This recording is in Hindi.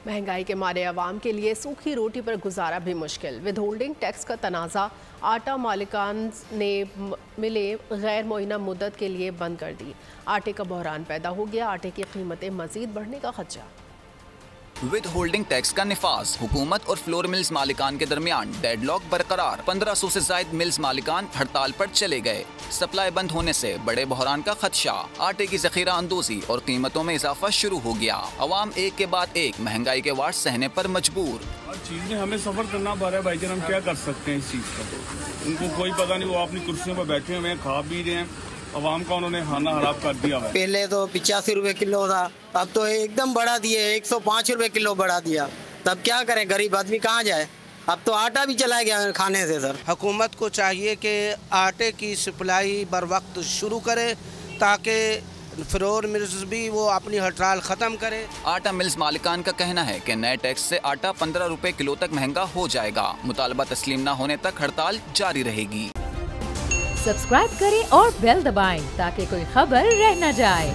महंगाई के मारे आवाम के लिए सूखी रोटी पर गुजारा भी मुश्किल। विद होल्डिंग टैक्स का तनाज़ा, आटा मालिकान ने मिले गैर मुअय्यना मुद्दत के लिए बंद कर दी। आटे का बहरान पैदा हो गया। आटे की कीमतें मजीद बढ़ने का खदशा। विद होल्डिंग टैक्स का निफाज, हुकूमत और फ्लोर मिल्स मालिकान के दरमियान डेडलॉक बरकरार। 1500 से जायद मिल्स मालिकान हड़ताल पर चले गए। सप्लाई बंद होने से बड़े बहरान का खदशा। आटे की जखीरा अंदोजी और कीमतों में इजाफा शुरू हो गया। अवाम एक के बाद एक महंगाई के वार सहने पर मजबूर। हर चीज में हमें सफर करना पड़ रहा है भाईजान, हम क्या कर सकते हैं इस चीज का। उनको कोई पता नहीं, वो अपनी कुर्सियों पर बैठे हुए हैं, खा पी रहे हैं। अवाम का उन्होंने खाना हराम कर दिया है। पहले तो 85 रुपए किलो था, अब तो एकदम बढ़ा दिए, 105 रुपए किलो बढ़ा दिया। तब क्या करें, गरीब आदमी कहाँ जाए। अब तो आटा भी चला गया खाने से। सर, हुकूमत को चाहिए कि आटे की सप्लाई बर वक्त शुरू करे ताकि फ्लोर मिल्स भी वो अपनी हड़ताल ख़त्म करे। आटा मिल्स मालिकान का कहना है कि नए टैक्स से आटा 15 रुपए किलो तक महंगा हो जाएगा। मुतालबा तस्लीम न होने तक हड़ताल जारी रहेगी। सब्सक्राइब करें और बेल दबाएं ताकि कोई खबर रह न जाए।